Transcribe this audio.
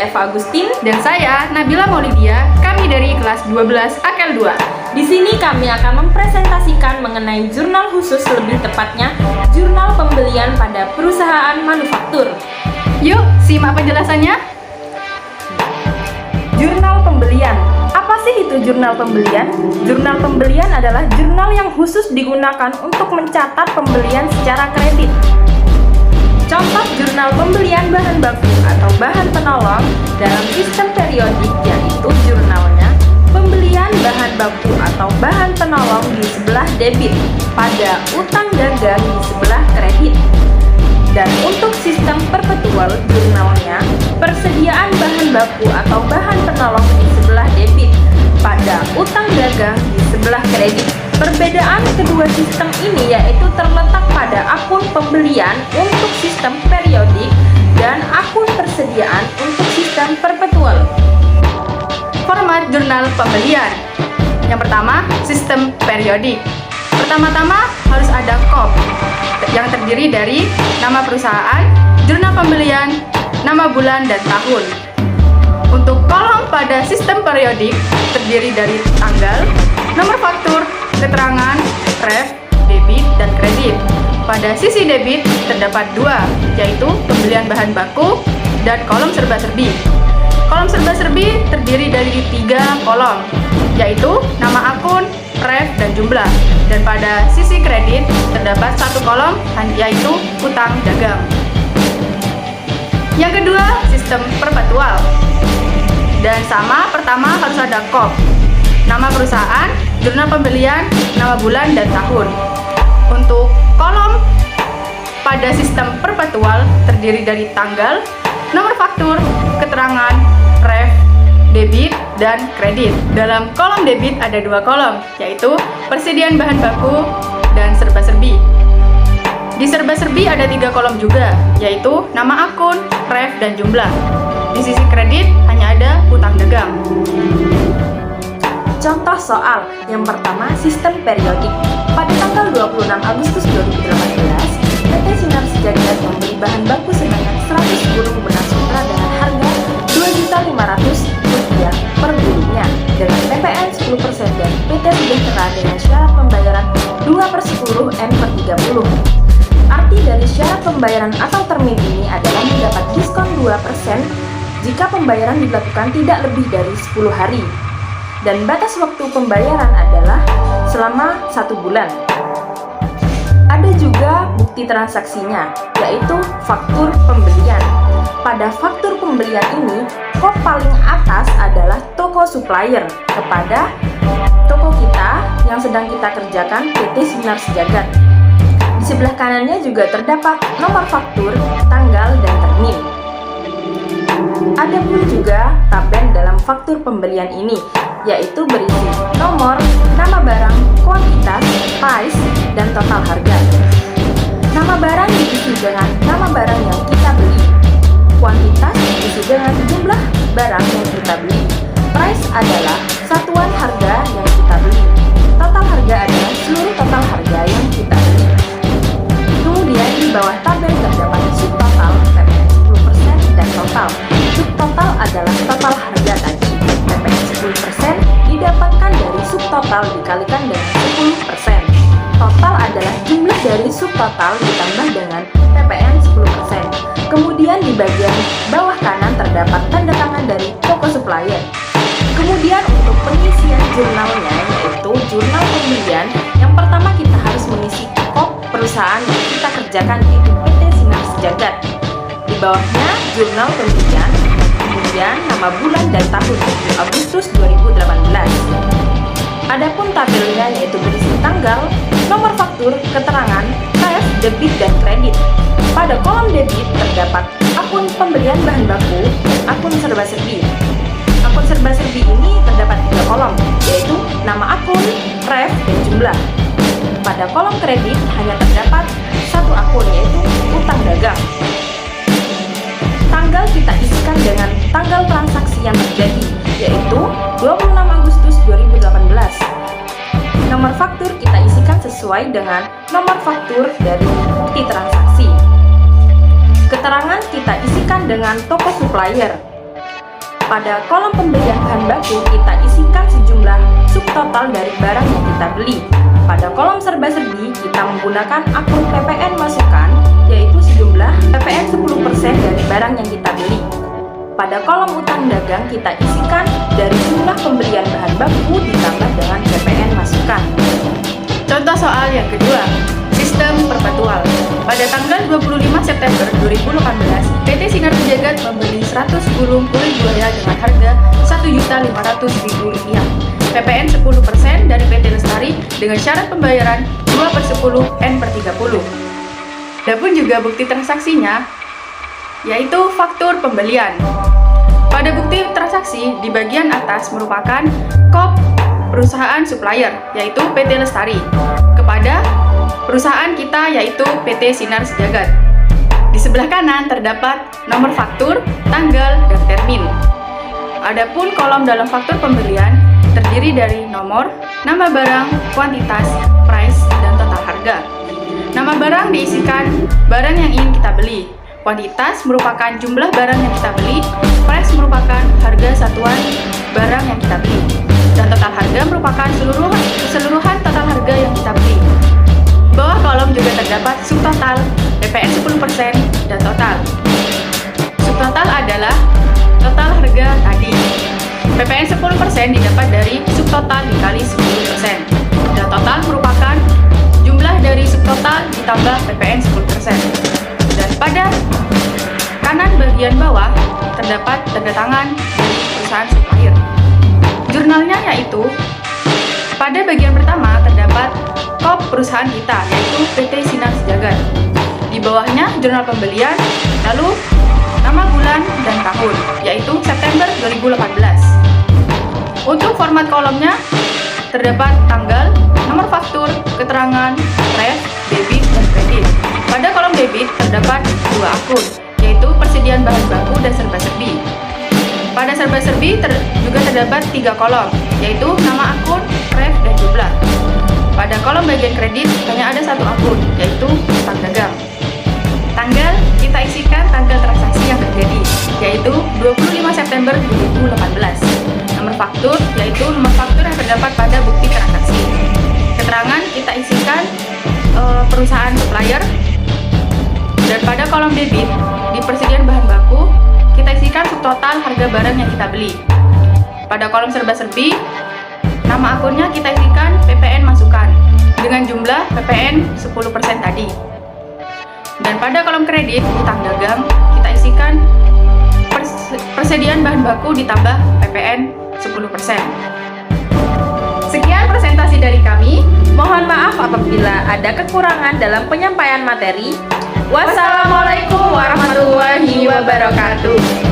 Eva Agustin. Dan saya, Nabila Maulidia, kami dari kelas 12 AKL 2. Di sini kami akan mempresentasikan mengenai jurnal khusus, lebih tepatnya jurnal pembelian pada perusahaan manufaktur. Yuk, simak penjelasannya. Jurnal pembelian. Apa sih itu jurnal pembelian? Jurnal pembelian adalah jurnal yang khusus digunakan untuk mencatat pembelian secara kredit. Contoh jurnal pembelian bahan baku atau bahan penolong dalam sistem periodik yaitu jurnalnya pembelian bahan baku atau bahan penolong di sebelah debit pada utang dagang di sebelah kredit. Dan untuk sistem perpetual jurnalnya persediaan bahan baku atau bahan penolong di sebelah debit pada utang dagang di sebelah kredit. Perbedaan kedua sistem ini yaitu terletak pada akun pembelian untuk sistem periodik dan akun persediaan untuk sistem perpetual. Format jurnal pembelian. Yang pertama, sistem periodik. Pertama-tama harus ada KOP yang terdiri dari nama perusahaan, jurnal pembelian, nama bulan dan tahun. Untuk kolom pada sistem periodik terdiri dari tanggal, nomor faktur, keterangan, ref, debit, dan kredit. Pada sisi debit terdapat dua, yaitu pembelian bahan baku dan kolom serba-serbi. Kolom serba-serbi terdiri dari 3 kolom, yaitu nama akun, ref, dan jumlah. Dan pada sisi kredit terdapat 1 kolom, yaitu utang dagang. Yang kedua, sistem perpetual. Dan sama, pertama harus ada KOP, nama perusahaan, jurnal pembelian, nama bulan, dan tahun. Untuk kolom pada sistem perpetual terdiri dari tanggal, nomor faktur, keterangan, ref, debit, dan kredit. Dalam kolom debit ada 2 kolom, yaitu persediaan bahan baku dan serba-serbi. Di serba-serbi ada 3 kolom juga, yaitu nama akun, ref, dan jumlah. Di sisi kredit hanya ada utang dagang. Contoh soal yang pertama, sistem periodik. Pada tanggal 26 Agustus 2018, PT Sinar Sejagat membeli bahan baku sebanyak 100 gulung benang sutra dengan harga Rp2.500.000 per gulungnya dengan PPN 10% dan PT Sejahtera dengan syarat pembayaran 2/10 M/30. Arti dari syarat pembayaran atau termin ini adalah mendapat diskon 2% jika pembayaran dilakukan tidak lebih dari 10 hari. Dan batas waktu pembayaran adalah selama 1 bulan. Ada juga bukti transaksinya, yaitu faktur pembelian. Pada faktur pembelian ini, kop paling atas adalah toko supplier kepada toko kita yang sedang kita kerjakan PT Sinar Sejagat. Di sebelah kanannya juga terdapat nomor faktur, tanggal, dan termin. Ada pun juga tabel dalam faktur pembelian ini, yaitu berisi nomor, nama barang, kuantitas, price, dan total harga. Nama barang diisi dengan nama barang yang kita beli. Kuantitas diisi dengan jumlah barang yang kita beli. Price adalah satuan harga yang kita beli. Total harga adalah seluruh total harga yang kita beli. Kemudian di bawah tabel terdapat subtotal, PPN 10% dan total. Subtotal adalah total harga tadi. PPN 10% didapatkan dari subtotal dikalikan dengan 10%. Total adalah jumlah dari subtotal ditambah dengan PPN 10%. Kemudian di bagian bawah kanan terdapat tanda tangan dari toko supplier. Kemudian untuk pengisian jurnalnya, yaitu jurnal pembelian, yang pertama kita harus mengisi KOP perusahaan yang kita kerjakan, yaitu PT Sinar Sejagat. Di bawahnya jurnal pembelian, kemudian nama bulan dan tahun, Agustus 2018. Adapun tabelnya yaitu berisi tanggal, nomor faktur, keterangan, ref, debit, dan kredit. Pada kolom debit terdapat akun pembelian bahan baku dan akun serba-serbi. Akun serba-serbi ini terdapat 3 kolom, yaitu nama akun, ref, dan jumlah. Pada kolom kredit hanya terdapat 1 akun, yaitu utang dagang. Tanggal kita isikan dengan tanggal transaksi yang terjadi, yaitu 26 Agustus 2018. Nomor faktur kita isikan sesuai dengan nomor faktur dari bukti transaksi. Keterangan kita isikan dengan toko supplier. Pada kolom pembelian bahan baku, kita isikan sejumlah subtotal dari barang yang kita beli. Pada kolom serba-serbi, kita menggunakan akun PPN masukan, yaitu sejumlah PPN 10% dari barang yang kita beli. Pada kolom utang dagang, kita isikan dari jumlah pembelian bahan baku ditambah dengan PPN masukan. Contoh soal yang kedua, sistem perpetual. Pada tanggal 25 September 2018, PT Sinar Sejagat membeli 100 gulung kulit buaya dengan harga Rp1.500.000. PPN 10% dari PT Lestari dengan syarat pembayaran 2/10 N/30. Adapun juga bukti transaksinya, yaitu faktur pembelian. Pada bukti transaksi di bagian atas merupakan KOP perusahaan supplier, yaitu PT Lestari, kepada perusahaan kita, yaitu PT Sinar Sejagat. Di sebelah kanan terdapat nomor faktur, tanggal, dan termin. Adapun kolom dalam faktur pembelian terdiri dari nomor, nama barang, kuantitas, price, dan total harga. Nama barang diisikan barang yang ingin kita beli. Kuantitas merupakan jumlah barang yang kita beli, price merupakan harga satuan barang yang kita beli, dan total harga merupakan keseluruhan total harga yang kita beli. Di bawah kolom juga terdapat subtotal, PPN 10%, dan total. Subtotal adalah total harga tadi. PPN 10% didapat dari subtotal dikali 10%, dan total merupakan jumlah dari subtotal ditambah PPN 10%. Dan pada kanan bagian bawah terdapat tanda tangan dari perusahaan supplier. Jurnalnya yaitu pada bagian pertama terdapat KOP perusahaan kita, yaitu PT Sinar Sejagat. Di bawahnya jurnal pembelian, lalu nama bulan dan tahun, yaitu September 2018. Untuk format kolomnya terdapat tanggal, nomor faktur, keterangan, ref, debit, dan kredit. Pada kolom debit terdapat dua akun, yaitu persediaan bahan baku dan serba-serbi. Pada serba-serbi juga terdapat 3 kolom, yaitu nama akun, ref, dan jumlah. Pada kolom bagian kredit hanya ada 1 akun, yaitu utang dagang. Tanggal kita isikan tanggal transaksi yang terjadi, yaitu 25 September 2018. Nomor faktur yaitu nomor faktur yang terdapat pada bukti transaksi. Keterangan kita isikan perusahaan supplier. Dan pada kolom debit di persediaan bahan baku kita isikan subtotal harga barang yang kita beli. Pada kolom serba-serbi nama akunnya kita isikan PPN masukan dengan jumlah PPN 10% tadi. Dan pada kolom kredit utang dagang kita isikan persediaan bahan baku ditambah PPN 10%. Sekian presentasi dari kami. Mohon maaf apabila ada kekurangan dalam penyampaian materi. Wassalamualaikum warahmatullahi wabarakatuh.